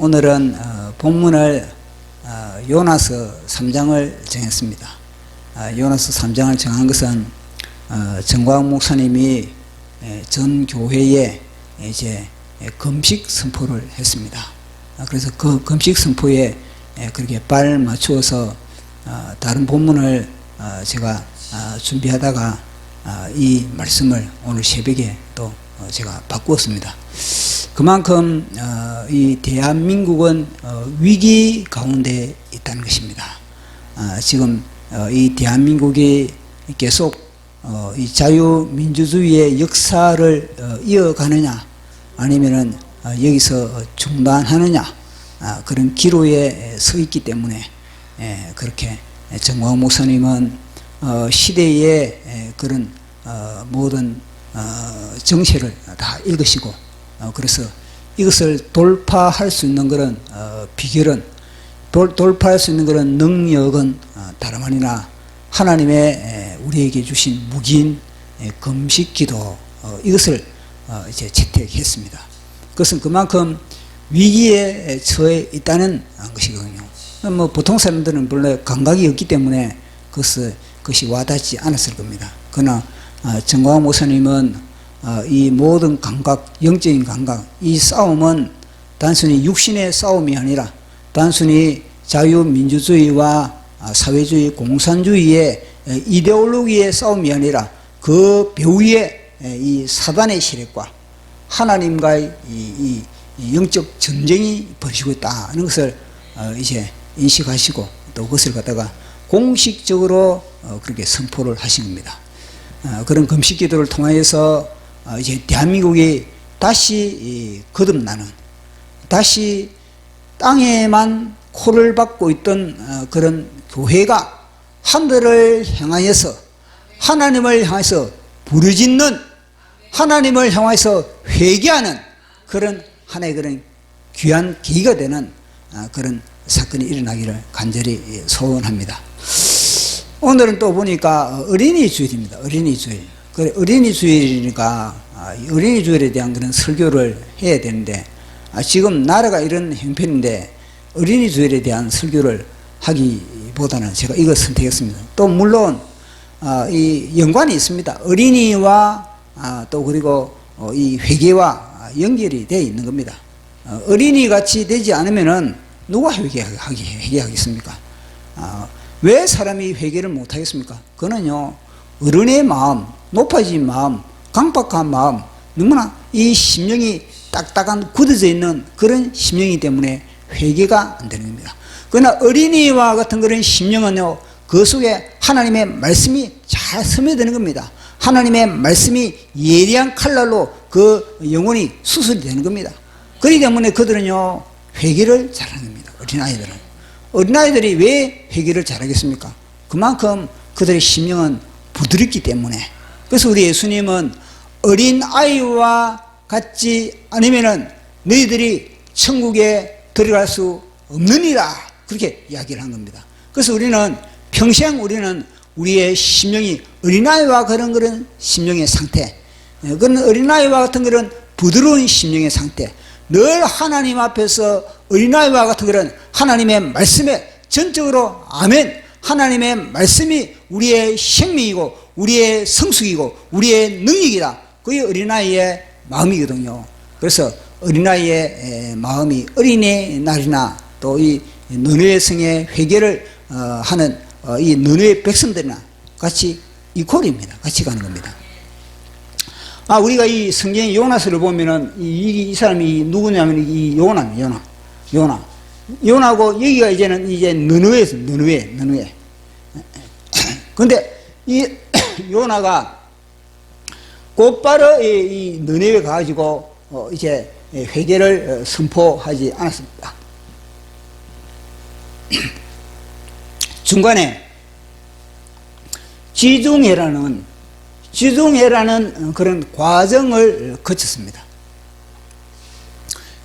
오늘은 본문을 요나서 3장을 정했습니다. 요나서 3장을 정한 것은 정광 목사님이 전 교회에 이제 금식 선포를 했습니다. 그래서 그 금식 선포에 그렇게 발 맞추어서 다른 본문을 제가 준비하다가 이 말씀을 오늘 새벽에 또 제가 바꾸었습니다. 그만큼 이 대한민국은 위기 가운데 있다는 것입니다. 지금 이 대한민국이 계속 이 자유민주주의의 역사를 이어가느냐 아니면은 여기서 중단하느냐 그런 기로에 서 있기 때문에 그렇게 정광 목사님은 시대의 그런 모든 정세를 다 읽으시고 그래서 이것을 돌파할 수 있는 그런 비결은 돌파할 수 있는 그런 능력은 다름 아니라 하나님의 우리에게 주신 무기인 금식기도 이것을 이제 채택했습니다. 그것은 그만큼 위기에 처해 있다는 것이거든요. 뭐 보통 사람들은 원래 감각이 없기 때문에 그것이 와닿지 않았을 겁니다. 그러나 정광 목사님은 이 모든 감각, 영적인 감각, 이 싸움은 단순히 육신의 싸움이 아니라 단순히 자유민주주의와 사회주의, 공산주의의 이데올로기의 싸움이 아니라 그 배후에 이 사단의 세력과 하나님과의 이 영적 전쟁이 벌어지고 있다는 것을 이제 인식하시고 또 그것을 갖다가 공식적으로 그렇게 선포를 하신 겁니다. 그런 금식 기도를 통하여서 이제 대한민국이 다시 거듭나는, 다시 땅에만 코를 박고 있던 그런 교회가 하늘을 향하여서 하나님을 향해서 부르짖는, 하나님을 향해서 회개하는 그런 하나의 그런 귀한 계기가 되는 그런 사건이 일어나기를 간절히 소원합니다. 오늘은 또 보니까 어린이 주일입니다. 어린이 주일. 그래, 어린이 주일이니까 어린이 주일에 대한 그런 설교를 해야 되는데 지금 나라가 이런 형편인데 어린이 주일에 대한 설교를 하기보다는 제가 이걸 선택했습니다. 또 물론 이 연관이 있습니다. 어린이와 또 그리고 이 회개와 연결이 되어 있는 겁니다. 어린이 같이 되지 않으면은 누가 회개하겠습니까? 왜 사람이 회개를 못 하겠습니까? 그거는요, 어른의 마음, 높아진 마음, 강박한 마음, 너무나 이 심령이 딱딱한 굳어져 있는 그런 심령이기 때문에 회개가 안 되는 겁니다. 그러나 어린이와 같은 그런 심령은요, 그 속에 하나님의 말씀이 잘 스며드는 겁니다. 하나님의 말씀이 예리한 칼날로 그 영혼이 수술이 되는 겁니다. 그렇기 때문에 그들은요, 회개를 잘하는 겁니다. 어린아이들은. 어린아이들이 왜 회개를 잘하겠습니까? 그만큼 그들의 심령은 부드럽기 때문에. 그래서 우리 예수님은 어린아이와 같지 않으면은 너희들이 천국에 들어갈 수 없느니라 그렇게 이야기를 한 겁니다. 그래서 우리는 평생 우리의 심령이 어린아이와 그런 심령의 상태, 그런 어린아이와 같은 그런 부드러운 심령의 상태, 늘 하나님 앞에서 어린아이와 같은 그런 하나님의 말씀에 전적으로 아멘, 하나님의 말씀이 우리의 생명이고 우리의 성숙이고 우리의 능력이다. 그게 어린아이의 마음이거든요. 그래서 어린아이의 마음이 어린이날이나 또 이 너누의 성의 회개를 하는 이 너누의 백성들이나 같이 이퀄입니다. 같이 가는 겁니다. 우리가 이 성경의 요나서를 보면은 이 사람이 누구냐면 이 요나고 여기가 이제는 이제 너누에서 너누에. 근데 이 요나가 곧바로 이 너누에 가가지고 이제 회개를 선포하지 않았습니다. 중간에 지중해라는 그런 과정을 거쳤습니다.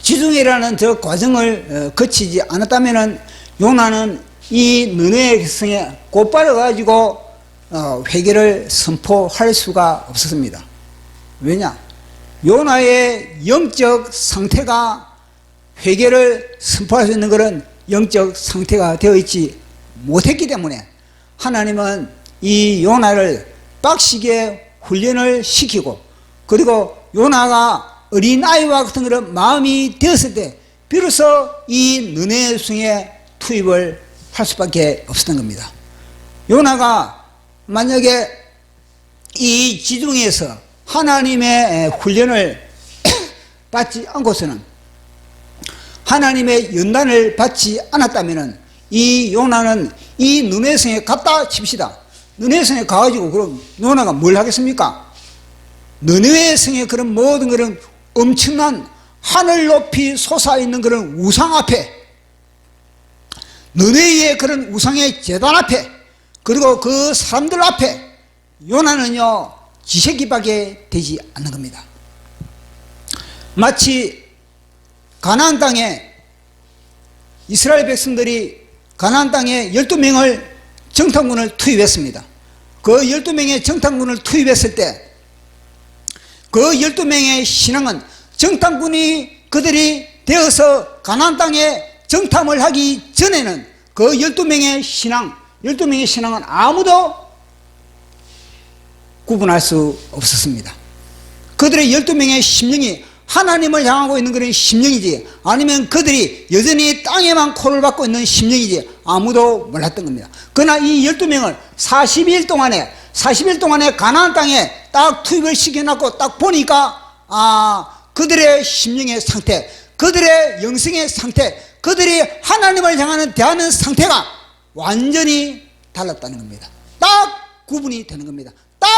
지중해라는 저 과정을 거치지 않았다면은 요나는 이 너누의 성에 곧바로 가지고 회개를 선포할 수가 없었습니다. 왜냐? 요나의 영적 상태가 회개를 선포할 수 있는 그런 영적 상태가 되어 있지 못했기 때문에 하나님은 이 요나를 빡시게 훈련을 시키고, 그리고 요나가 어린아이와 같은 그런 마음이 되었을 때 비로소 이 느헤 성에 투입을 할 수밖에 없었던 겁니다. 요나가 만약에 이 지중해에서 하나님의 훈련을 받지 않고서는, 하나님의 연단을 받지 않았다면 이 요나는 이 느헤 성에 갔다 칩시다. 느헤 성에 가가지고 그럼 요나가 뭘 하겠습니까? 느헤 성의 그런 모든 그런 엄청난 하늘 높이 솟아있는 그런 우상 앞에, 느헤의 그런 우상의 제단 앞에, 그리고 그 사람들 앞에 요나는요 지새끼밖에 되지 않는 겁니다. 마치 가나안 땅에 이스라엘 백성들이 가나안 땅에 12명을 정탐군을 투입했습니다. 그 12명의 정탐군을 투입했을 때 그 12명의 신앙은 정탐군이 그들이 되어서 가나안 땅에 정탐을 하기 전에는 그 12명의 신앙은 아무도 구분할 수 없었습니다. 그들의 12명의 심령이 하나님을 향하고 있는 그런 심령이지, 아니면 그들이 여전히 땅에만 코를 박고 있는 심령이지 아무도 몰랐던 겁니다. 그러나 이 12명을 40일 동안에 가나안 땅에 딱 투입을 시켜놨고 딱 보니까 그들의 심령의 상태, 그들의 영성의 상태, 그들이 하나님을 향하는 대하는 상태가 완전히 달랐다는 겁니다. 딱 구분이 되는 겁니다. 딱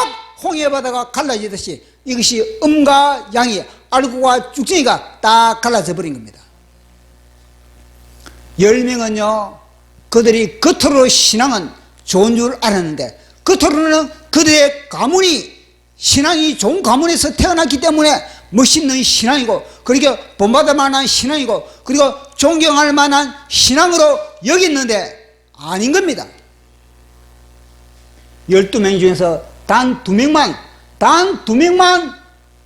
홍해바다가 갈라지듯이 이것이 음과 양이, 알고와 쭉정이가 딱 갈라져 버린 겁니다. 10명은요 그들이 겉으로 신앙은 좋은 줄 알았는데 겉으로는 그들의 가문이, 신앙이 좋은 가문에서 태어났기 때문에 멋있는 신앙이고, 그리고 본받을 만한 신앙이고, 그리고 존경할 만한 신앙으로 여겼는데 아닌 겁니다. 12명 중에서 단 2명만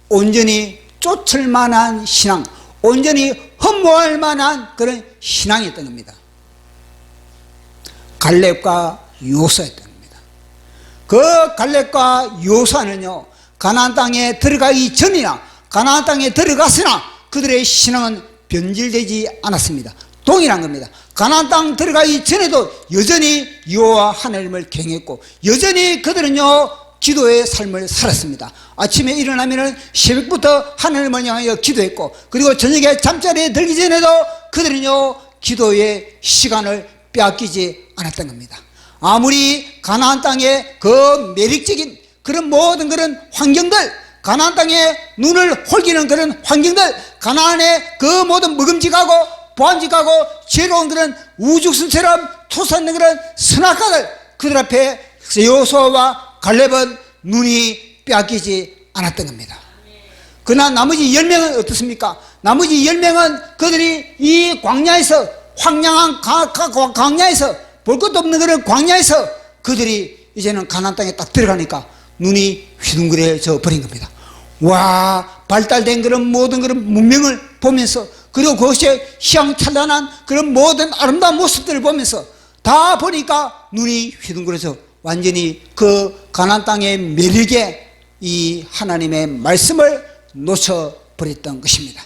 온전히 쫓을 만한 신앙, 온전히 흠모할 만한 그런 신앙이었던 겁니다. 갈렙과 요수였던 겁니다. 그 갈렙과 요수는요 가나안 땅에 들어가기 전이나 가나안 땅에 들어갔으나 그들의 신앙은 변질되지 않았습니다. 동일한 겁니다. 가나안 땅 들어가기 전에도 여전히 여호와 하나님을 경외했고, 여전히 그들은요 기도의 삶을 살았습니다. 아침에 일어나면 새벽부터 하나님을 향하여 기도했고, 그리고 저녁에 잠자리에 들기 전에도 그들은요 기도의 시간을 빼앗기지 않았던 겁니다. 아무리 가나안 땅의 그 매력적인 그런 모든 그런 환경들, 가나안 땅에 눈을 홀기는 그런 환경들, 가나안의 그 모든 먹음직하고 보안직하고 죄로운 그런 우죽순처럼 투사하는 그런 선악가들, 그들 앞에 여호수아와 갈렙은 눈이 빼앗기지 않았던 겁니다. 그러나 나머지 10명은 어떻습니까? 나머지 10명은 그들이 이 광야에서, 황량한 광야에서, 볼 것도 없는 그런 광야에서 그들이 이제는 가나안 땅에 딱 들어가니까 눈이 휘둥그레져 버린 겁니다. 와, 발달된 그런 모든 그런 문명을 보면서, 그리고 그것의 희망찬란한 그런 모든 아름다운 모습들을 보면서 다 보니까 눈이 휘둥그레져 완전히 그 가나안 땅의 매력에 이 하나님의 말씀을 놓쳐버렸던 것입니다.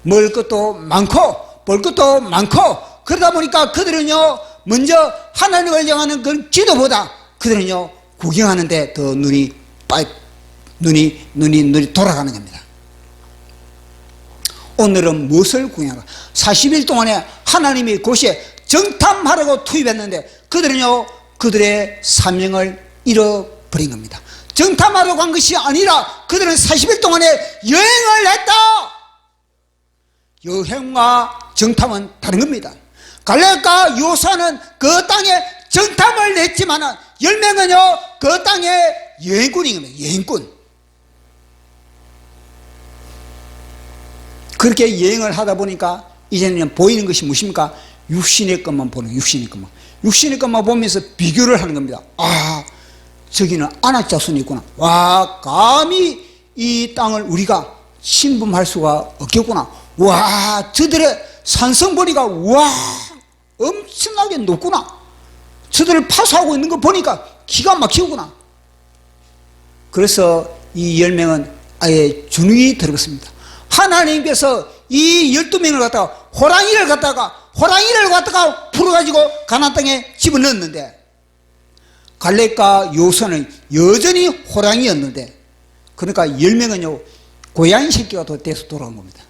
먹을 것도 많고 볼 것도 많고, 그러다 보니까 그들은요 먼저 하나님을 향하는 그 기도보다 그들은요 구경하는데 더 눈이 돌아가는 겁니다. 오늘은 무엇을 구경할까? 40일 동안에 하나님이 곳에 정탐하라고 투입했는데 그들은요 그들의 사명을 잃어버린 겁니다. 정탐하러 간 것이 아니라 그들은 40일 동안에 여행을 했다. 여행과 정탐은 다른 겁니다. 갈렙과 요수아는 그 땅에 정탐을 했지만 10명은요 그 땅에 여행꾼인 겁니다. 여행꾼. 그렇게 여행을 하다 보니까 이제는 보이는 것이 무엇입니까? 육신의 것만 보는, 육신의 것만 보면서 비교를 하는 겁니다. 아, 저기는 아낙 자손이 있구나. 와, 감히 이 땅을 우리가 침범할 수가 없겠구나. 와, 산성 보니까 와 엄청나게 높구나. 저들을 파수하고 있는 거 보니까 기가 막히구나. 그래서 이 10명은 아예 주눅이 들었습니다. 하나님께서 이 12명을 갖다가 호랑이를 갖다가 풀어가지고 가나안 땅에 집어넣었는데, 갈렙과 여호수아는 여전히 호랑이였는데, 그러니까 10명은요 고양이 새끼가 돼서 돌아온 겁니다.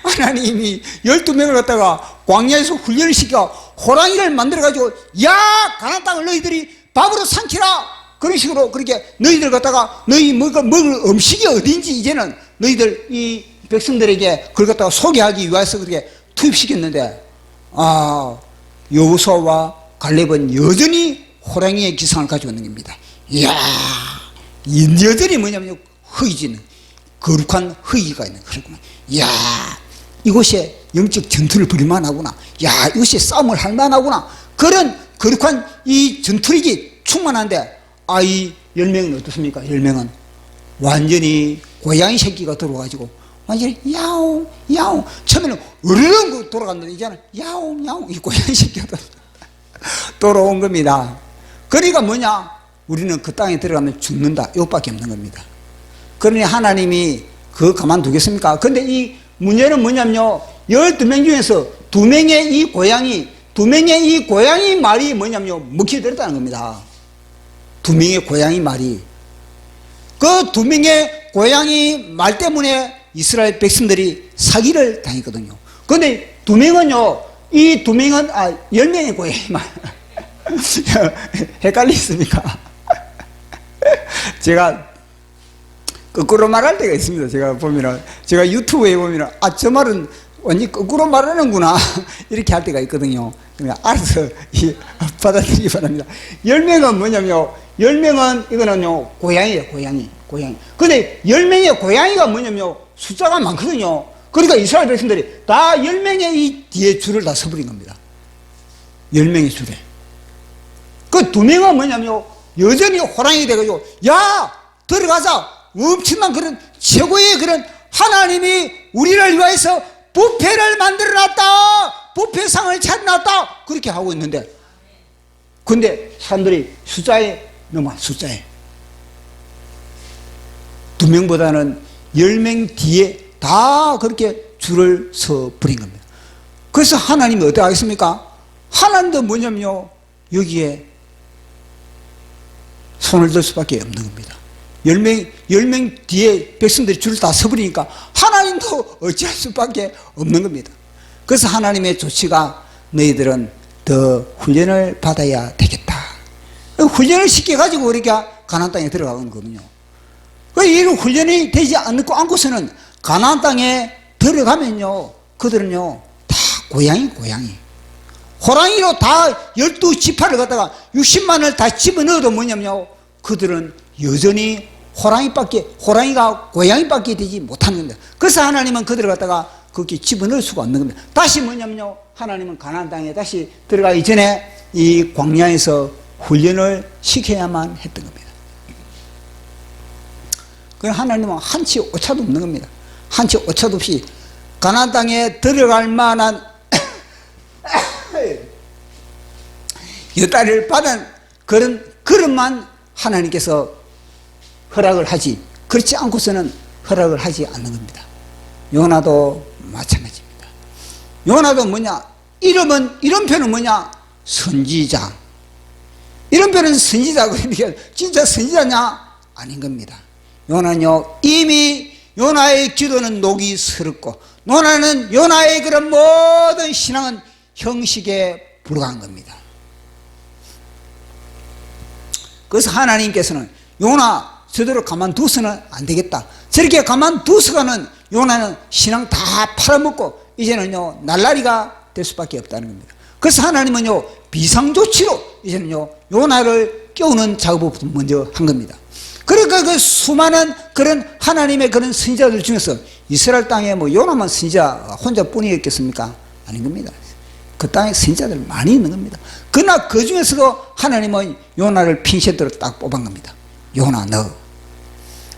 하나님이 12명을 갖다가 광야에서 훈련을 시켜 호랑이를 만들어가지고, 야 가나안 땅을 너희들이 밥으로 삼키라, 그런 식으로 그렇게 너희들 갖다가 너희 먹을 음식이 어딘지 이제는 너희들 이 백성들에게 그걸 갖다가 소개하기 위해서 그렇게 투입시켰는데, 여호수아와 갈렙은 여전히 호랑이의 기상을 가지고 있는 겁니다. 이야, 여전히 뭐냐면 허기지는 거룩한 허기가 있는 거구나. 이야, 이곳에 영적 전투를 벌일만 하구나. 야, 이곳에 싸움을 할 만하구나. 그런 거룩한 이 전투력이 충만한데, 이 10명은 어떻습니까? 10명은 완전히 고양이 새끼가 들어와가지고 완전히 야옹 야옹, 처음에는 으르렁 돌아갔는데 이제는 야옹 야옹, 이 고양이 새끼가 돌아온 겁니다. 그러니까 뭐냐, 우리는 그 땅에 들어가면 죽는다, 이것밖에 없는 겁니다. 그러니 하나님이 그거 가만두겠습니까? 근데 이 문제는 뭐냐면요, 12명 중에서 2명의 이 고양이 말이 뭐냐면요, 먹혀들었다는 겁니다. 2명의 고양이 말이, 그 2명의 고양이 말 때문에 이스라엘 백성들이 사기를 당했거든요. 그런데 2명은요, 이 2명은 10명의 고양이 말 헷갈리십니까? 제가 거꾸로 말할 때가 있습니다. 제가 보면은, 제가 유튜브에 보면은 저 말은 완전히 거꾸로 말하는구나 이렇게 할 때가 있거든요. 그냥 알아서 받아들이기 바랍니다. 10명은 뭐냐면요, 10명은 이거는요 고양이에요. 고양이. 근데 10명의 고양이가 뭐냐면요, 숫자가 많거든요. 그러니까 이스라엘 백성들이 다 10명의 이 뒤에 줄을 다 서버린 겁니다. 10명의 줄에. 그 2명은 뭐냐면요, 여전히 호랑이 돼가지고, 야 들어가자, 엄청난 그런 최고의 그런, 하나님이 우리를 위해서 뷔페를 만들어놨다, 뷔페상을 차려놨다, 그렇게 하고 있는데, 근데 사람들이 숫자에 너무 숫자에 2명보다는 10명 뒤에 다 그렇게 줄을 서 버린 겁니다. 그래서 하나님이 어떻게 하겠습니까? 하나님도 뭐냐면요, 여기에 손을 들 수밖에 없는 겁니다. 10명 뒤에 백성들이 줄을 다 서버리니까 하나님도 어찌할 수밖에 없는 겁니다. 그래서 하나님의 조치가, 너희들은 더 훈련을 받아야 되겠다. 훈련을 시켜가지고 우리가 가나안 땅에 들어가는 거거든요. 이 훈련이 되지 않고서는 가나안 땅에 들어가면요, 그들은요 다 고양이. 호랑이로 다 12지파를 갖다가 60만을 다 집어넣어도 뭐냐면요, 그들은 여전히 호랑이가 고양이밖에 되지 못하는 겁니다. 그래서 하나님은 그들을 갖다가 그렇게 집어넣을 수가 없는 겁니다. 다시 뭐냐면요, 하나님은 가나안 땅에 다시 들어가기 전에 이 광야에서 훈련을 시켜야만 했던 겁니다. 그래서 하나님은 한치 오차도 없는 겁니다. 한치 오차도 없이 가나안 땅에 들어갈 만한 여따를 받은 그런만 하나님께서 허락을 하지, 그렇지 않고서는 허락을 하지 않는 겁니다. 요나도 마찬가지입니다. 요나도 뭐냐, 이름표는 뭐냐, 선지자. 이름표는 선지자. 그러니까 진짜 선지자냐? 아닌 겁니다. 요나는요, 이미 요나의 기도는 녹이 슬었고, 요나의 그런 모든 신앙은 형식에 불과한 겁니다. 그래서 하나님께서는 요나 저대로 가만두서는 안 되겠다. 저렇게 가만두서가는 요나는 신앙 다 팔아먹고 이제는요 날라리가 될 수밖에 없다는 겁니다. 그래서 하나님은요 비상조치로 이제는요 요나를 깨우는 작업을 먼저 한 겁니다. 그러니까 그 수많은 그런 하나님의 그런 선지자들 중에서 이스라엘 땅에 뭐 요나만 선지자 혼자뿐이었겠습니까? 아닌 겁니다. 그 땅에 선지자들 많이 있는 겁니다. 그러나 그 중에서도 하나님은 요나를 핀셋으로 딱 뽑은 겁니다. 요나 너.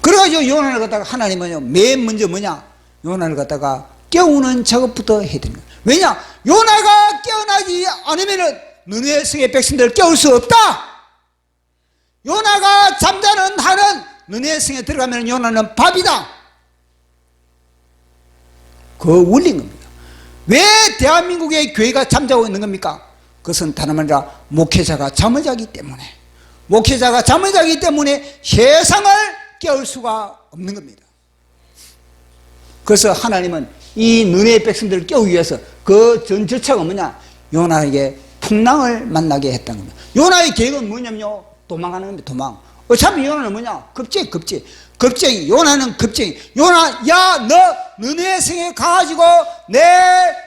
그래가지고 요나를 갖다가 하나님은요 맨 먼저 뭐냐, 요나를 갖다가 깨우는 작업부터 해야 되는 거예요. 왜냐? 요나가 깨어나지 않으면 느헤 성의 백성들을 깨울 수 없다. 요나가 잠자는 한은 느헤 성에 들어가면 요나는 밥이다. 그 원리인 겁니다. 왜 대한민국의 교회가 잠자고 있는 겁니까? 그것은 다름 아니라 목회자가 잠을 자기 때문에, 목회자가 잠을 자기 때문에 세상을 깨울 수가 없는 겁니다. 그래서 하나님은 이 느헤 백성들을 깨우기 위해서 그 전 절차가 뭐냐? 요나에게 풍랑을 만나게 했다는 겁니다. 요나의 계획은 뭐냐면요, 도망가는 겁니다. 도망. 어차피 요나는 뭐냐? 겁쟁이. 요나는 겁쟁이. 요나, 야, 너 느헤 성에 가가지고 내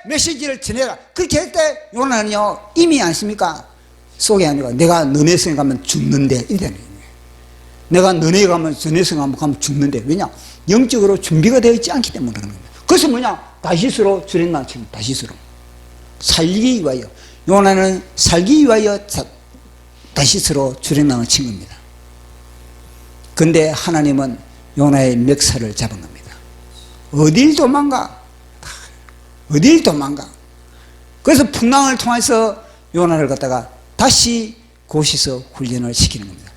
메시지를 전해라. 그렇게 할 때 요나는요, 이미 아십니까? 속이 아니라 내가 느헤 성에 가면 죽는데 이래는 거예요. 내가 느헤 가면 느헤 성에 가면 죽는데. 왜냐? 영적으로 준비가 되어 있지 않기 때문에 그런 겁니다. 그래서 뭐냐? 다시스로 주랭나 칩니다. 다시스로. 살기 위하여. 요나는 살기 위하여 다시스로 주랭랑을 친 겁니다. 근데 하나님은 요나의 멱살을 잡은 겁니다. 어딜 도망가? 어딜 도망가? 그래서 풍랑을 통해서 요나를 갖다가 다시 곳에서 훈련을 시키는 겁니다.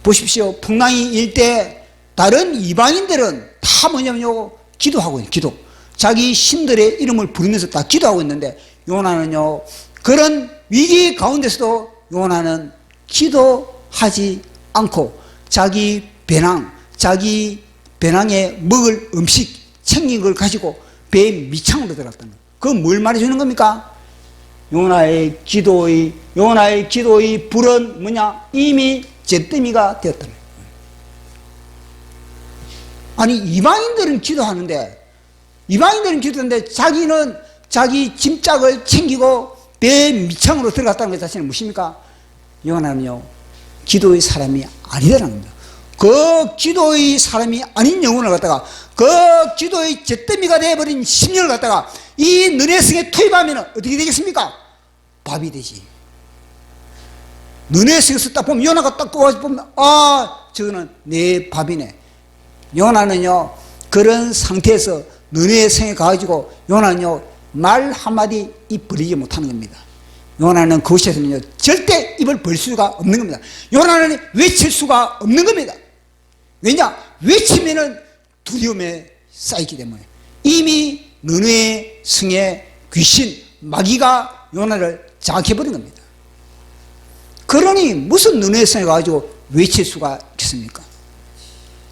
보십시오. 풍랑이 일 때 다른 이방인들은 다 뭐냐면요, 기도하고 있는 기도. 자기 신들의 이름을 부르면서 다 기도하고 있는데 요나는요, 그런 위기 가운데서도 요나는 기도하지 않고 자기 배낭에 먹을 음식 챙긴 걸 가지고 배 밑창으로 들어갔다는 거예요. 그건 뭘 말해주는 겁니까? 요나의 기도의 불은 뭐냐? 이미 잿더미가 되었다는 거예요. 아니, 이방인들은 기도하는데 자기는 자기 짐짝을 챙기고 배 밑창으로 들어갔다는 것 자체는 무엇입니까? 요나는요, 기도의 사람이 아니라는 겁니다. 그 기도의 사람이 아닌 영혼을 갖다가, 그 기도의 잿더미가 되어버린 심령을 갖다가 이 느헤 성에 투입하면 어떻게 되겠습니까? 밥이 되지. 느헤 성에서 딱 보면, 요나가 딱 꺼가지고 보면, 아, 저거는 내 밥이네. 요나는요, 그런 상태에서 느헤 성에 가가지고 요나는요, 말 한마디 입 벌리지 못하는 겁니다. 요나는 그곳에서는요, 절대 입을 벌 수가 없는 겁니다. 요나는 외칠 수가 없는 겁니다. 왜냐? 외치면은 두려움에 쌓이기 때문에. 이미 느헤 성의 귀신, 마귀가 요나를 장악해버린 겁니다. 그러니 무슨 느헤 성에 가가지고 외칠 수가 있겠습니까?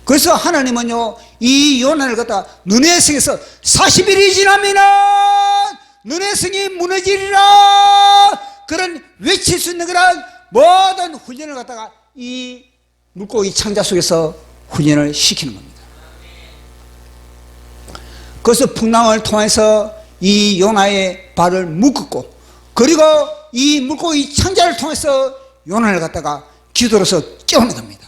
그래서 하나님은요, 이 요나를 갖다 느헤 성에서 40일이 지나면은 느헤 성이 무너지리라, 그런 외칠 수 있는 그런 모든 훈련을 갖다가 이 물고기 창자 속에서 훈련을 시키는 겁니다. 그래서 풍랑을 통해서 이 요나의 발을 묶었고, 그리고 이 물고기 창자를 통해서 요나를 갖다가 기도로서 깨우는 겁니다.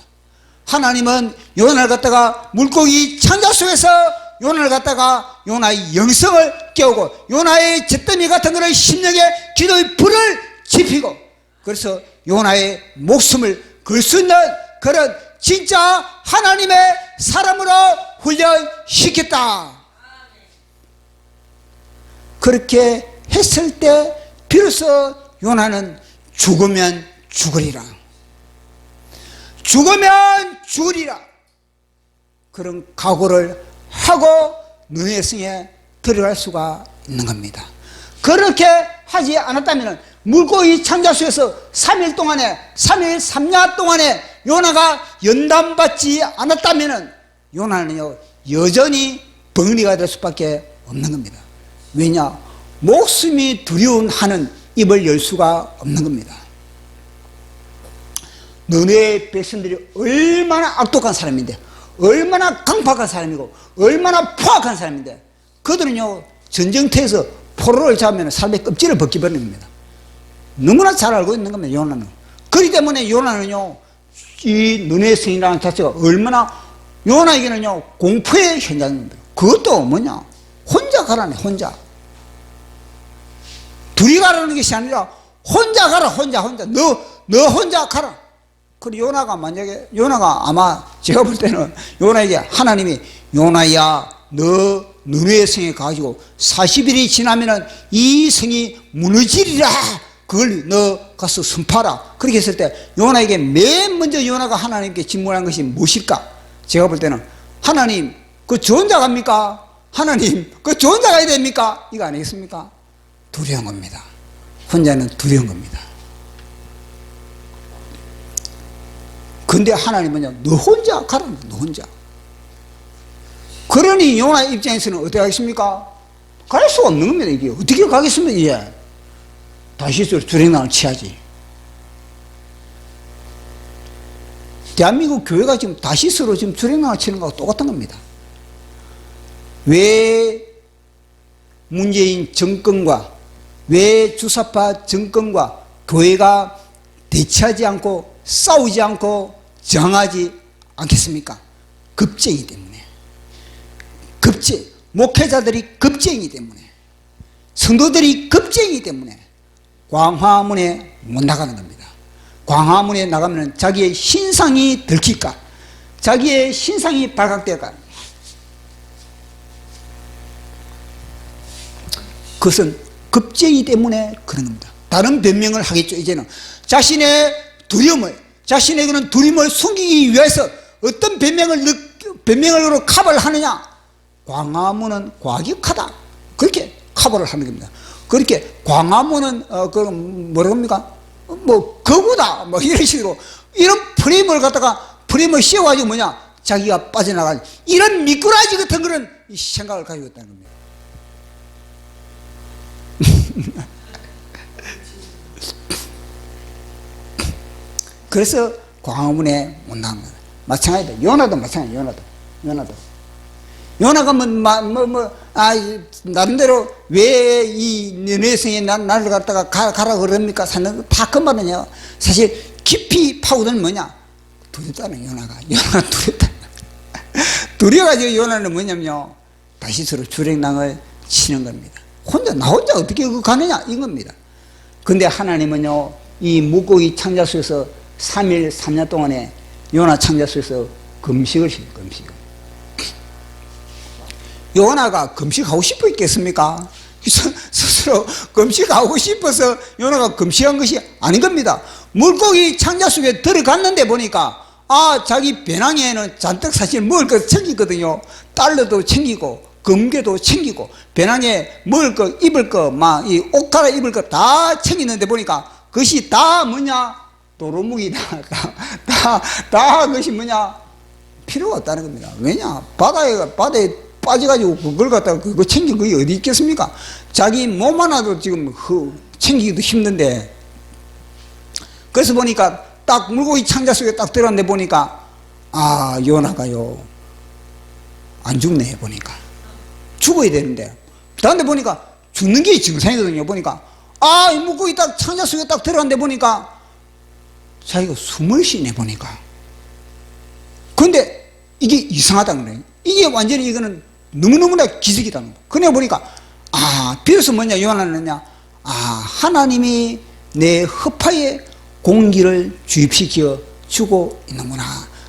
하나님은 요나를 갖다가 물고기 창자 속에서 요나를 갖다가 요나의 영성을 깨우고 요나의 잿더미 같은 그런 심령에 기도의 불을 지피고, 그래서 요나의 목숨을 걸 수 있는 그런 진짜 하나님의 사람으로 훈련시켰다. 그렇게 했을 때 비로소 요나는 죽으면 죽으리라, 죽으면 죽으리라, 그런 각오를 하고 느헤 성에 들어갈 수가 있는 겁니다. 그렇게 하지 않았다면 물고기 창자 속에서 3일 동안에 3야 동안에 요나가 연단받지 않았다면 요나는요, 여전히 벙어리가 될 수밖에 없는 겁니다. 왜냐? 목숨이 두려운 한은 입을 열 수가 없는 겁니다. 너네 백성들이 얼마나 악독한 사람인데, 얼마나 강팍한 사람이고, 얼마나 포악한 사람인데, 그들은요, 전쟁터에서 포로를 잡으면 사람의 껍질을 벗겨버리는 겁니다. 너무나 잘 알고 있는 겁니다, 요나는. 그렇기 때문에 요나는요, 이 느헤 성이라는 자체가 얼마나, 요나에게는요, 공포의 현장입니다. 그것도 뭐냐? 혼자 가라네, 혼자. 둘이 가라는 것이 아니라, 혼자 가라, 혼자. 너 혼자 가라. 그리고 요나가 만약에, 요나가 아마 제가 볼 때는 요나에게 하나님이, 요나야, 너 느웨 성에 가지고 40일이 지나면은 이 성이 무너지리라. 그걸 너 가서 선포하라. 그렇게 했을 때 요나에게 맨 먼저 요나가 하나님께 질문한 것이 무엇일까? 제가 볼 때는 하나님 그 좋은 자갑니까? 하나님 그 좋은 자가야 됩니까? 이거 아니겠습니까? 두려운 겁니다. 혼자는 두려운 겁니다. 근데 하나님은요, 너 혼자 가라. 너 혼자. 그러니 요나 입장에서는 어떻게 하겠습니까? 갈 수가 없는 겁니다. 이게 어떻게 가겠습니까? 이제 다시스로 주랭랑을 치야지. 대한민국 교회가 지금 다시스로 지금 주랭랑을 치는 거하고 똑같은 겁니다. 왜 문재인 정권과 왜 주사파 정권과 교회가 대치하지 않고 싸우지 않고 정하지 않겠습니까? 겁쟁이 때문에. 목회자들이 겁쟁이 때문에, 성도들이 겁쟁이 때문에 광화문에 못 나가는 겁니다. 광화문에 나가면 자기의 신상이 들킬까, 자기의 신상이 발각될까. 그것은 겁쟁이 때문에 그런 겁니다. 다른 변명을 하겠죠. 이제는 자신의 자신의 두려움을 숨기기 위해서 어떤 변명으로 커버를 하느냐? 광화문은 과격하다. 그렇게 커버를 하는 겁니다. 그렇게 광화문은 뭐라고 합니까? 뭐 거구다. 뭐 이런 식으로 이런 프레임을 씌워가지고 자기가 빠져나가는 이런 미꾸라지 같은 그런 생각을 가지고 있다는 겁니다. 그래서 광화문에 못 나간 거예요. 마찬가지다. 요나도 마찬가지예요. 요나가 나름대로 왜 이 느웨성에 나를 갖다가 가라 그럽니까? 사는 다 그 말은요. 사실 깊이 파고든 두렵다는 요나가 두렵다. 두려워가지고 요나는 뭐냐면요. 다시 서로 주랭랑을 치는 겁니다. 나 혼자 어떻게 가느냐? 이겁니다. 근데 하나님은요, 이 물고기 창자 속에서 3일 3년 동안에 요나 창자 속에서 금식을 시켜요. 금식을. 요나가 금식하고 싶어 있겠습니까? 스스로 금식하고 싶어서 요나가 금식한 것이 아닌 겁니다. 물고기 창자 속에 들어갔는데 보니까 자기 배낭에는 잔뜩 사실 먹을 것 챙기거든요. 달러도 챙기고 금괴도 챙기고 배낭에 먹을 거 입을 거 이 옷 갈아입을 거 다 챙기는데 보니까 그것이 다 도루묵이다. 다 그것이 필요가 없다는 겁니다. 왜냐? 바다에 빠져가지고 그걸 갖다가 그거 챙긴 그게 어디 있겠습니까? 자기 몸 하나도 지금 챙기기도 힘든데. 그래서 보니까 딱 물고기 창자 속에 딱 들어갔는데 보니까 요나가요 안 죽네. 보니까 죽어야 되는데 그런데 보니까 죽는 게 정상이거든요. 보니까 이 물고기 딱 창자 속에 딱 들어갔는데 보니까 자기가 숨을 쉬네. 보니까. 근데 이게 이상하다는 거예요. 이게 완전히 이거는 너무너무나 기적이다는 거예요. 그냥 보니까 비로소 요나는요, 하나님이 내 허파에 공기를 주입시켜 주고 있는구나.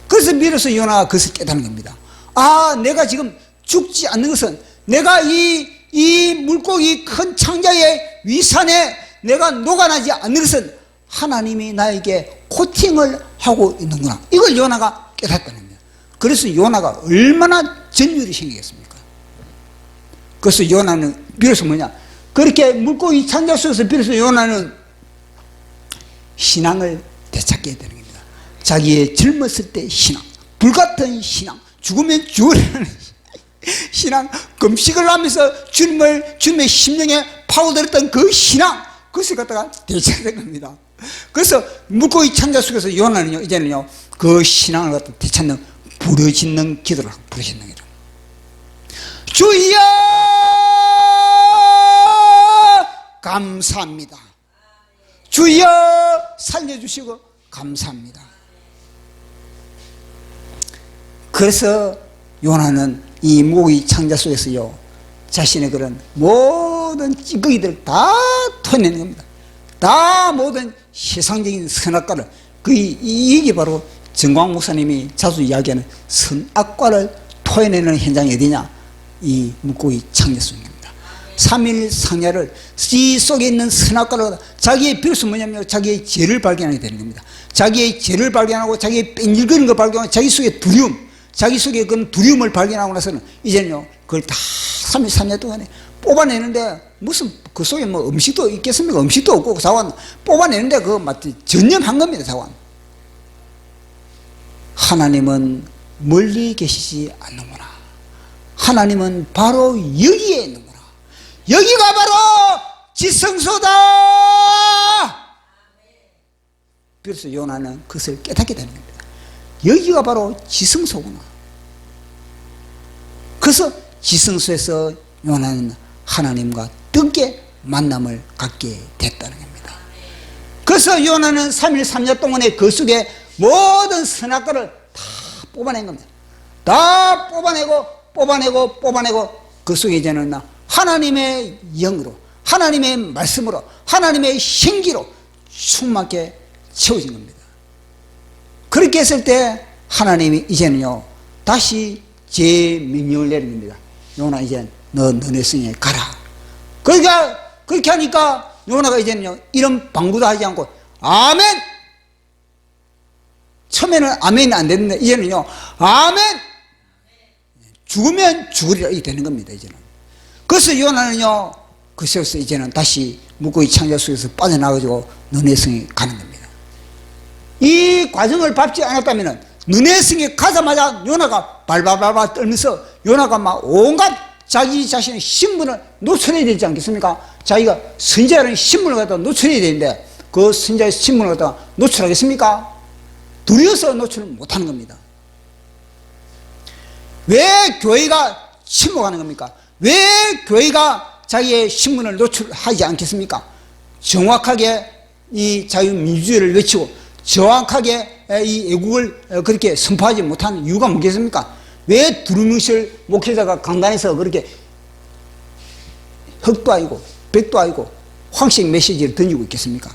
그래서 비로소 요나가 그것을 깨닫는 겁니다. 내가 지금 죽지 않는 것은 내가 이 물고기 큰 창자의 위산에 내가 녹아나지 않는 것은 하나님이 나에게 코팅을 하고 있는구나. 이걸 요나가 깨닫다는 겁니다. 그래서 요나가 얼마나 전율이 생기겠습니까? 그래서 요나는 비로소 그렇게 물고기 창자 속에서 비로소 요나는 신앙을 되찾게 되는 겁니다. 자기의 젊었을 때 신앙, 불같은 신앙, 죽으면 죽으라는 신앙, 금식을 하면서 주님의 심령에 파고들었던 그 신앙, 그것을 갖다가 되찾는 겁니다. 그래서 물고기 창자 속에서 요나는요, 이제는요, 그 신앙을 갖다 되찾는 부르짖는 기도를 하고 부르짖는 기도. 주여 감사합니다. 주여 살려주시고 감사합니다. 그래서 요나는 이 물고기 창자 속에서요, 자신의 그런 모든 찌꺼기들 다 토해내는 겁니다. 다 모든 세상적인 선악과를, 이게 바로 정광 목사님이 자주 이야기하는 선악과를 토해내는 현장이 어디냐? 이 물고기 창녀성입니다. 3일 상야를 이 속에 있는 선악과로 자기의 비로소 뭐냐면 자기의 죄를 발견하게 되는 겁니다. 자기의 죄를 발견하고 자기의 뺀질거리는 걸 발견하고 자기 속의 두려움, 자기 속의 그 두려움을 발견하고 나서는 이제는요 그걸 다 3일 3야 동안에 뽑아내는데 무슨 그 속에 뭐 음식도 있겠습니까? 음식도 없고 자원 뽑아내는데 그거 마치 전념한 겁니다. 자원. 하나님은 멀리 계시지 않는구나. 하나님은 바로 여기에 있는구나. 여기가 바로 지성소다. 그래서 요나는 그것을 깨닫게 되는 겁니다. 여기가 바로 지성소구나. 그래서 지성소에서 요나는 하나님과 뜻깊게 만남을 갖게 됐다는 겁니다. 그래서 요나는 3일 3야 동안에 그 속에 모든 선악과를 다 뽑아낸 겁니다. 다 뽑아내고 그 속에 이제는 하나님의 영으로, 하나님의 말씀으로, 하나님의 생기로 충만하게 채워진 겁니다. 그렇게 했을 때 하나님이 이제는요 다시 제 명령을 내린 겁니다. 요나 이제 너 너네 성에 가라. 그러니까 그렇게 하니까 요나가 이제는요 이런 방구도 하지 않고 아멘. 처음에는 아멘이 안 됐는데 이제는요 아멘. 죽으면 죽으리라 이렇게 되는 겁니다. 이제는. 그래서 요나는요 그 속에서 이제는 다시 물고기 창자 속에서 빠져나가지고 너네 성에 가는 겁니다. 이 과정을 밟지 않았다면 너네 성에 가자마자 요나가 발발발발 떨면서 요나가 막 온갖 자기 자신의 신분을 노출해야 되지 않겠습니까? 자기가 선지자라는 신분을 갖다 노출해야 되는데 그 선지자의 신분을 갖다 노출하겠습니까? 두려워서 노출을 못하는 겁니다. 왜 교회가 침묵하는 겁니까? 왜 교회가 자기의 신분을 노출하지 않겠습니까? 정확하게 이 자유민주주의를 외치고 정확하게 이 애국을 그렇게 선포하지 못하는 이유가 뭐겠습니까? 왜 두루뭉실 목회자가 강단에서 그렇게 흑도 아니고 백도 아니고 황식 메시지를 던지고 있겠습니까?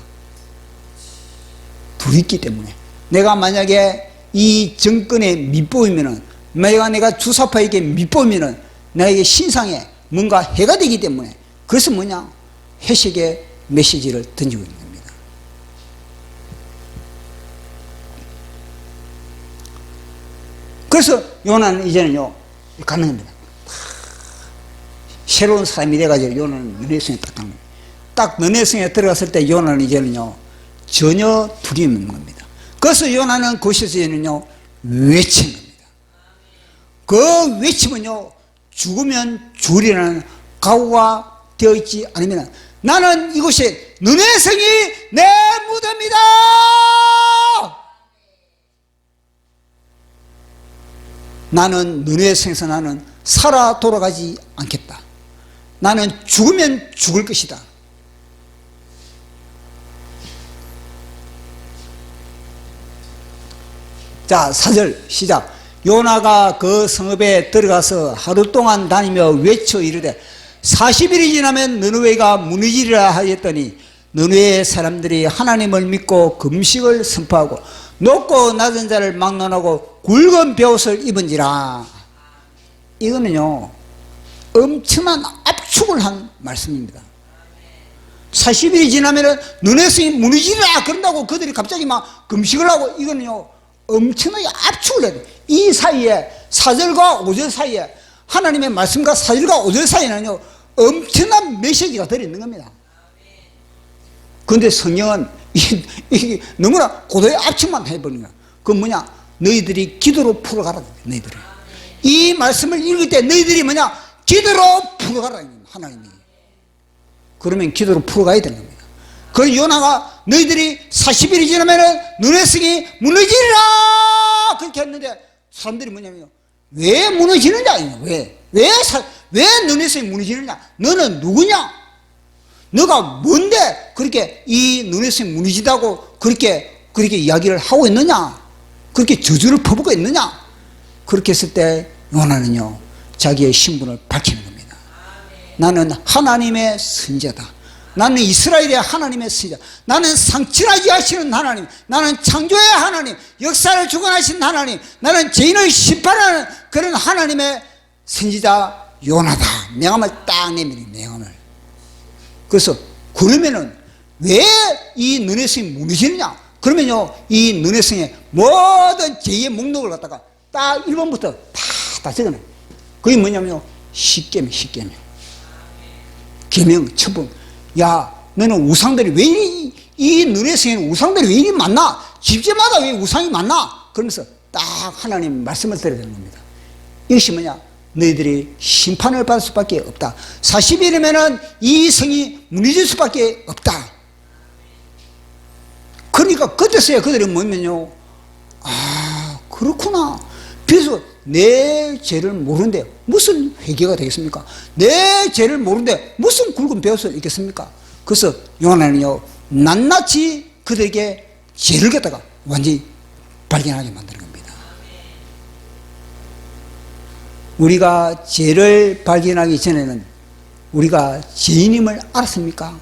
두렵기 때문에. 내가 만약에 이 정권의 밑보이면은 내가 주사파에게 밑보이면은 나에게 신상에 뭔가 해가 되기 때문에 그래서 뭐냐? 회식의 메시지를 던지고 있는 겁니다. 그래서 요나는 이제는요 가는 겁니다. 새로운 사람이 돼가지고 요나는 너네성에 딱 간 겁니다. 딱 너네성에 들어갔을 때 요나는 이제는요 전혀 두려움이 없는 겁니다. 그래서 요나는 그곳에서 이제는요 외친 겁니다. 그 외침은요 죽으면 죽으리라는 각오가 되어 있지 않으면 나는 이곳에 너네 성이 내 무덤이다. 나는 너네 성에서 나는 살아 돌아가지 않겠다. 나는 죽으면 죽을 것이다. 자, 4절 시작. 요나가 그 성읍에 들어가서 하루 동안 다니며 외쳐 이르되 40일이 지나면 느느웨가 무너지리라 하였더니 느느웨 사람들이 하나님을 믿고 금식을 선포하고 높고 낮은 자를 막론하고 굵은 베옷을 입은지라. 이거는요 엄청난 압축을 한 말씀입니다. 40일이 지나면 느느웨 성이 무너지리라 그런다고 그들이 갑자기 막 금식을 하고 이거는요 엄청나게 압축을 해야 돼요. 이 사이에 4절과 5절 사이에 하나님의 말씀과 4절과 5절 사이에는요 엄청난 메시지가 들어있는 겁니다. 그런데 성경은 이게 너무나 고도의 압축만 해버리는 거야. 그건 뭐냐? 너희들이 기도로 풀어가라. 너희들이 이 말씀을 읽을 때 너희들이 뭐냐? 기도로 풀어가라. 하나님이 그러면 기도로 풀어가야 되는 겁니다. 그 요나가 너희들이 40일이 지나면은 너네 성이 무너지리라 그렇게 했는데 사람들이 뭐냐면요 왜 무너지느냐? 왜 너네 성이 무너지느냐? 너는 누구냐? 너가 뭔데 그렇게 이 너네 성이 무너지다고 그렇게 이야기를 하고 있느냐? 그렇게 저주를 퍼붓고 있느냐? 그렇게 했을 때 요나는요 자기의 신분을 밝히는 겁니다. 나는 하나님의 선지자다. 나는 이스라엘의 하나님의 선지자. 나는 상실하지 하시는 하나님. 나는 창조의 하나님. 역사를 주관하신 하나님. 나는 죄인을 심판하는 그런 하나님의 선지자 요나다. 명함을 딱 내밀어요. 명함을. 그래서 그러면은 왜 이 너네성이 무너지느냐? 그러면요, 이 너네성의 모든 죄의 목록을 갖다가 딱 1번부터 다 적어놔요. 그게 뭐냐면요, 십계명, 십계명. 계명, 처분. 야, 너는 우상들이 왜 이 너네성에는 우상들이 왜 이리 많나? 집집마다 왜 우상이 많나? 그러면서 딱 하나님 말씀을 드려야 되는 겁니다. 이것이 뭐냐? 너희들이 심판을 받을 수밖에 없다. 40일이면은 이 성이 무너질 수밖에 없다. 그러니까 그때서야 그들이 뭐냐면요, 아, 그렇구나. 그래서 내 죄를 모르는데 무슨 회개가 되겠습니까? 내 죄를 모르는데 무슨 굵은 벼슬이 있겠습니까? 그래서 요나는요, 낱낱이 그들에게 죄를 갖다가 완전히 발견하게 만드는 겁니다. 우리가 죄를 발견하기 전에는 우리가 죄인임을 알았습니까?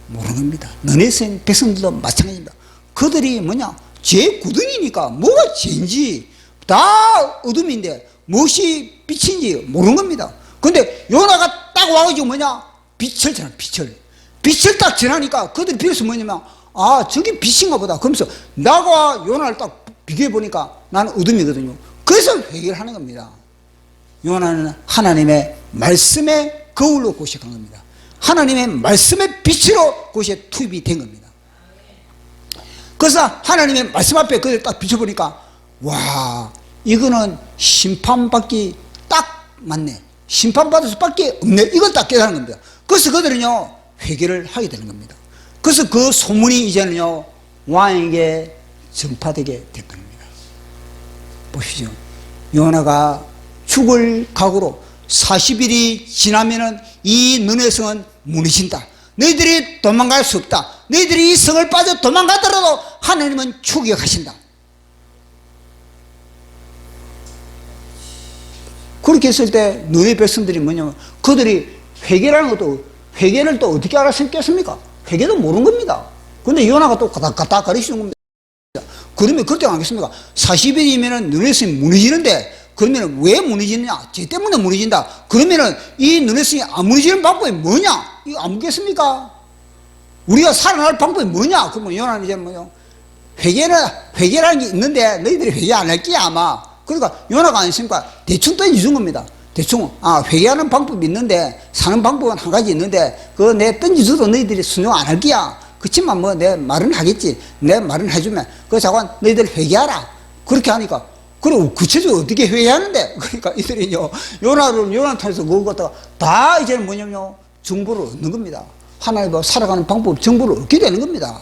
모르는 겁니다. 너네성 백성들도 마찬가지입니다. 그들이 뭐냐? 죄 구덩이니까 뭐가 죄인지 다 어둠인데 무엇이 빛인지 모르는 겁니다. 근데 요나가 딱 와가지고 뭐냐? 빛을 전하, 빛을 딱 전하니까 그들이 비로소 뭐냐면, 아, 저게 빛인가 보다. 그러면서 나와 요나를 딱 비교해 보니까 나는 어둠이거든요. 그래서 회개를 하는 겁니다. 요나는 하나님의 말씀의 거울로 고식한 겁니다. 하나님의 말씀의 빛으로 그것이 투입이 된 겁니다. 그래서 하나님의 말씀 앞에 그들 딱 비춰보니까, 와, 이거는 심판받기 딱 맞네. 심판받을 수밖에 없네. 이걸 딱 깨달은 겁니다. 그래서 그들은요, 회개를 하게 되는 겁니다. 그래서 그 소문이 이제는요, 왕에게 전파되게 됐던 겁니다. 보시죠. 요나가 죽을 각오로 40일이 지나면은 이 너네 성은 무너진다. 너희들이 도망갈 수 없다. 너희들이 이 성을 빠져 도망가더라도 하나님은 추격하신다. 그렇게 했을 때 너희 백성들이 뭐냐면, 그들이 회개라는 것도, 회개를 또 어떻게 알았겠습니까? 회개도 모르는 겁니다. 근데 요나가 또 갖다 가르치는 겁니다. 그러면 그때 하겠습니까? 40일이면은 너네 성이 무너지는데, 그러면 왜 무너지느냐? 죄 때문에 무너진다. 그러면은 이 너네 성이 안 무너지는 방법이 뭐냐? 이거 안 묻겠습니까? 우리가 살아날 방법이 뭐냐? 그러면 요나는 이제 뭐요? 회개라는 게 있는데 너희들이 회개 안 할 게야 아마. 그러니까 요나가 안 했으니까 대충 던져준 겁니다. 대충, 아, 회개하는 방법이 있는데, 사는 방법은 한 가지 있는데, 그거 내 던져줘도 너희들이 순종 안 할 게야. 그치만 뭐 내 말은 하겠지. 내 말은 해주면, 그거 자꾸 너희들 회개하라. 그렇게 하니까, 그리고 구체적으로 어떻게 회개하는데? 그러니까 이들이요, 요나를 통해서 그걸 갖다가 다 이제는 뭐냐면요, 정보를 얻는 겁니다. 하나님과 살아가는 방법, 정보를 얻게 되는 겁니다.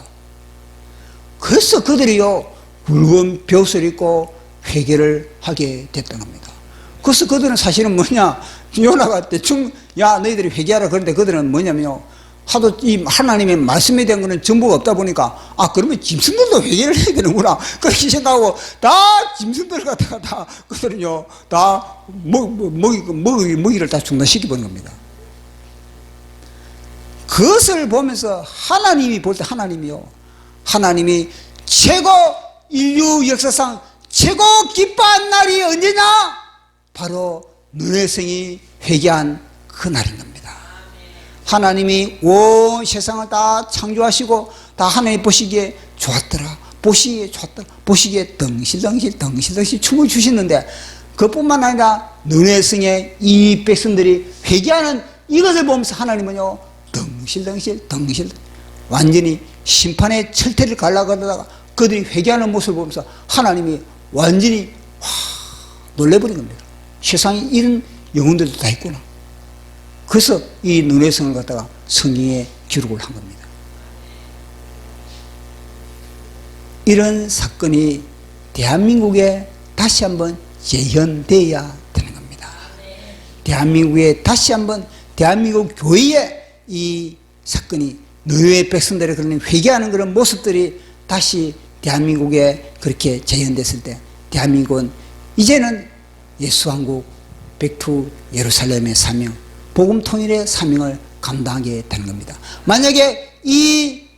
그래서 그들이요, 굵은 벼슬 있고 회개를 하게 됐던 겁니다. 그래서 그들은 사실은 뭐냐, 요나가 대충, 야, 너희들이 회개하라 그런데 그들은 뭐냐면요, 하도 이 하나님의 말씀에 대한 거는 정보가 없다 보니까, 아, 그러면 짐승들도 회개를 해야 되는구나. 그렇게 생각하고, 다 짐승들 갖다가 다, 그들은요, 다 먹이를 다 중단시켜버린 겁니다. 그것을 보면서 하나님이 볼 때 하나님이요, 하나님이 최고 인류 역사상 최고 기뻐한 날이 언제냐? 바로 너네 성이 회개한 그 날인 겁니다. 하나님이 온 세상을 다 창조하시고 다 하나님 보시기에 좋았더라, 보시기에 좋았더라, 보시기에 덩실덩실 춤을 추시는데, 그뿐만 아니라 너네 성의 이 백성들이 회개하는 이것을 보면서 하나님은요, 덩실덩실 완전히 심판의 철퇴를 가려고 하다가 그들이 회개하는 모습을 보면서 하나님이 완전히 놀래버린 겁니다. 세상에 이런 영혼들도 다 있구나. 그래서 이 너네 성을 갖다가 성경에 기록을 한 겁니다. 이런 사건이 대한민국에 다시 한번 재현되어야 되는 겁니다. 대한민국에 다시 한번, 대한민국 교회에 이 사건이, 너의 백성들의 그런 회개하는 그런 모습들이 다시 대한민국에 그렇게 재현됐을 때, 대한민국은 이제는 예수왕국 백투 예루살렘의 사명, 복음 통일의 사명을 감당하게 되는 겁니다. 만약에 이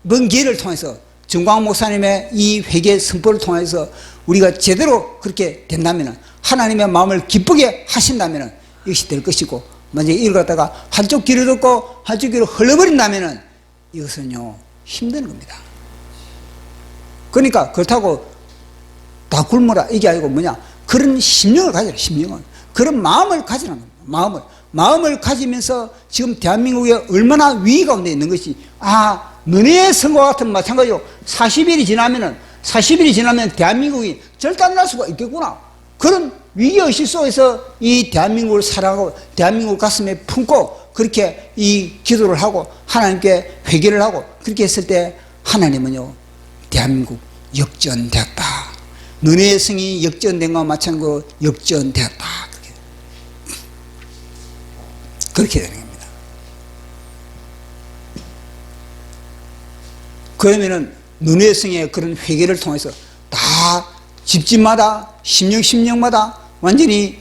먼 기회를 통해서 정광 목사님의 이 회개 선포를 통해서 우리가 제대로 그렇게 된다면 하나님의 마음을 기쁘게 하신다면 이것이 될 것이고, 만약에 이걸 갖다가 한쪽 귀를 듣고 한쪽 귀로 흘러버린다면 이것은요 힘든 겁니다. 그러니까 그렇다고 다 굶어라 이게 아니고 뭐냐, 그런 심령을 가져라. 심령을, 그런 마음을 가지라는 겁니다. 마음을 가지면서 지금 대한민국에 얼마나 위기 가운데 있는 것이, 너네의 선거와 같은 마찬가지로 40일이 지나면 대한민국이 절단날 수가 있겠구나, 그런 위기의식 속에서 이 대한민국을 사랑하고 대한민국을 가슴에 품고 그렇게 이 기도를 하고 하나님께 회개를 하고 그렇게 했을 때 하나님은요 대한민국 역전되었다, 너네의 성이 역전된 것과 마찬가지로 역전되었다, 그렇게 되는 겁니다. 그러면은 너네의 성의 그런 회개를 통해서 다 집집마다 심령마다 완전히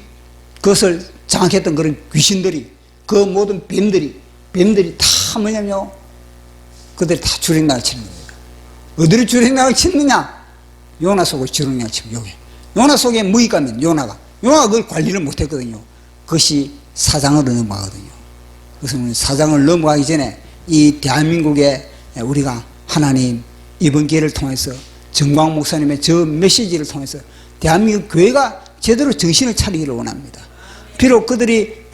그것을 장악했던 그런 귀신들이, 그 모든 뱀들이 다 뭐냐면요, 그들이 다 주랭랑을 치는 겁니다. 어디를 주랭랑을 치느냐? 요나 속을 주랭랑을 치면 요게. 요나 속에 무기 가면 요나가 그걸 관리를 못했거든요. 그것이 사장으로 넘어가거든요. 그래서 사장을 넘어가기 전에 이 대한민국에 우리가 하나님 이번 기회를 통해서 정광 목사님의 저 메시지를 통해서 대한민국 교회가 제대로 정신을 차리기를 원합니다. 비록 그들이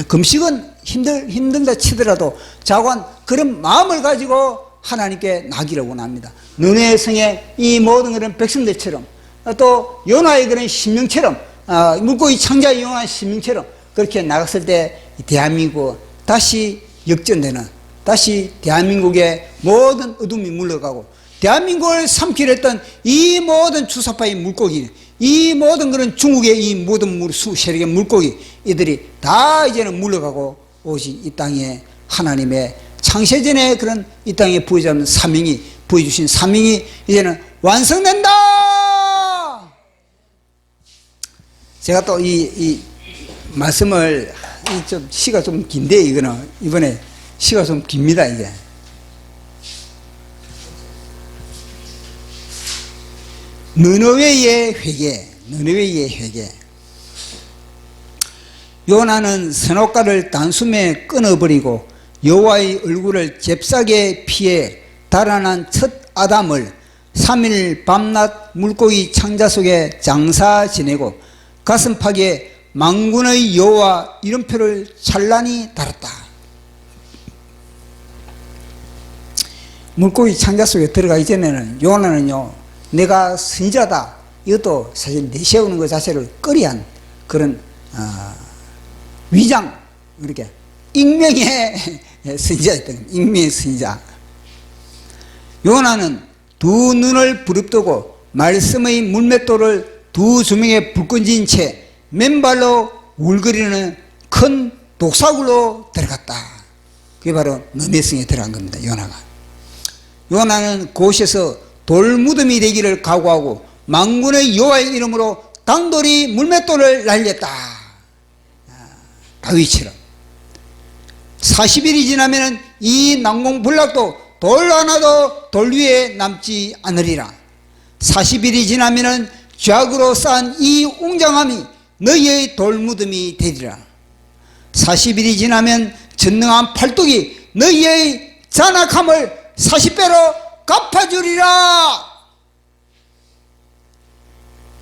금식은 힘들다 치더라도 자관 그런 마음을 가지고 하나님께 나기를 원합니다. 너네 성의 이 모든 그런 백성들처럼, 또 요나의 그런 심령처럼, 물고기 창자의 요나의 심령처럼 그렇게 나갔을 때 대한민국 다시 역전되는, 다시 대한민국의 모든 어둠이 물러가고 대한민국을 삼키려 했던 이 모든 주사파의 물고기, 이 모든 그런 중국의 이 모든 세력의 물고기, 이들이 다 이제는 물러가고 오직 이 땅에 하나님의 창세전에 그런 이 땅에 부여주신 사명이 이제는 완성된다. 제가 또 이 말씀을 좀 시가 좀 긴데, 이거는 이번에 시가 좀 깁니다. 이게 느느웨의 회개. 요나는 선악과를 단숨에 끊어버리고 여호와의 얼굴을 잽싸게 피해 달아난 첫 아담을 3일 밤낮 물고기 창자 속에 장사 지내고 가슴팍에 만군의 여호와 이름표를 찬란히 달았다. 물고기 창자 속에 들어가기 전에는 요나는요, 내가 선지자다, 이것도 사실 내세우는 것 자체를 꺼리한 그런 위장, 이렇게 익명의 선지자였던, 익명의 선지자. 요나는 두 눈을 부릅뜨고 말씀의 물맷돌을 두 주먹에 불끈진 채 맨발로 울거리는 큰 독사굴로 들어갔다. 그게 바로 너네성에 들어간 겁니다. 요나는 그곳에서 돌무덤이 되기를 각오하고 만군의 여호와의 이름으로 당돌이 물맷돌을 날렸다. 다윗처럼 40일이 지나면 이 난공불락도 돌 하나도 돌 위에 남지 않으리라. 40일이 지나면 죄악으로 쌓은 이 웅장함이 너희의 돌무덤이 되리라. 40일이 지나면 전능한 팔뚝이 너희의 잔악함을 40배로 갚아주리라.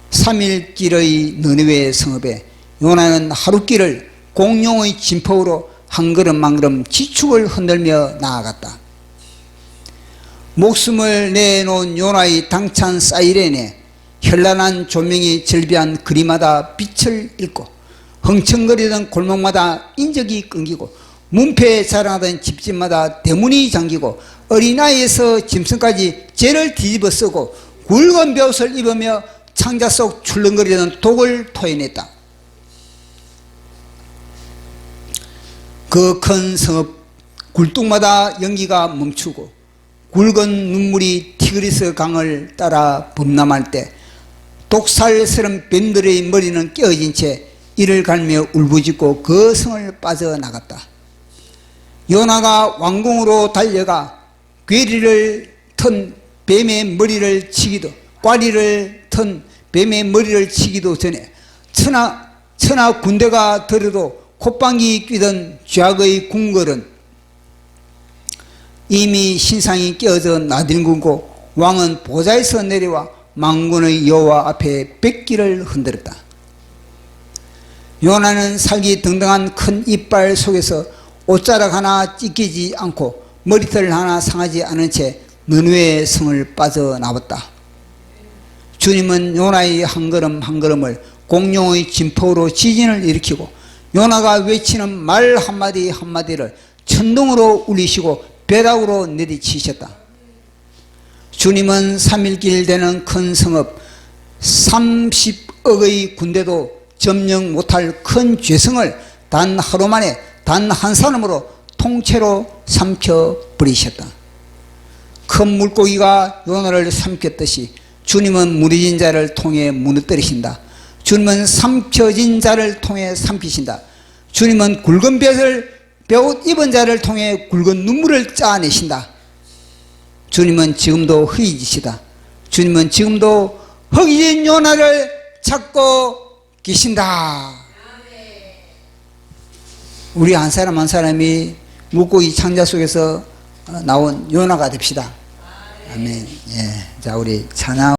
3일길의 너네웨 성읍에 요나는 하루길을 공룡의 진포로 한 걸음 한 걸음 지축을 흔들며 나아갔다. 목숨을 내놓은 요나의 당찬 사이렌에 현란한 조명이 절비한 거리마다 빛을 잃고 흥청거리던 골목마다 인적이 끊기고 문패에 자랑하던 집집마다 대문이 잠기고 어린아이에서 짐승까지 죄를 뒤집어 쓰고 굵은 벼옷을 입으며 창자 속 출렁거리던 독을 토해냈다. 그 큰 성읍 굴뚝마다 연기가 멈추고 굵은 눈물이 티그리스 강을 따라 범람할 때 독살스런 뱀들의 머리는 깨어진 채 이를 갈며 울부짖고 그 성을 빠져나갔다. 요나가 왕궁으로 달려가 괴리를 턴 뱀의 머리를 치기도 꽈리를 턴 뱀의 머리를 치기도 전에 천하 군대가 들어도 콧방귀 뀌던 죄악의 궁궐은 이미 신상이 깨어져 나들군고 왕은 보좌에서 내려와 만군의 여호와 앞에 백기를 흔들었다. 요나는 살기 등등한 큰 이빨 속에서 옷자락 하나 찢기지 않고 머리털 하나 상하지 않은 채 너누의 성을 빠져나왔다. 주님은 요나의 한 걸음 한 걸음을 공룡의 진폭으로 지진을 일으키고 요나가 외치는 말 한마디 한마디를 천둥으로 울리시고 벼락으로 내리치셨다. 주님은 3일길 되는 큰 성읍 30억의 군대도 점령 못할 큰 죄성을 단 하루 만에 단 한 사람으로 통째로 삼켜버리셨다. 큰 물고기가 요나를 삼켰듯이 주님은 무너진 자를 통해 무너뜨리신다. 주님은 삼켜진 자를 통해 삼키신다. 주님은 굵은 벼옷 입은 자를 통해 굵은 눈물을 짜내신다. 주님은 지금도 허이지시다. 주님은 지금도 허기진 요나를 찾고 계신다. 우리 한 사람 한 사람이 물고기 창자 속에서 나온 요나가 됩시다. 아멘. 예. 자, 우리 찬양.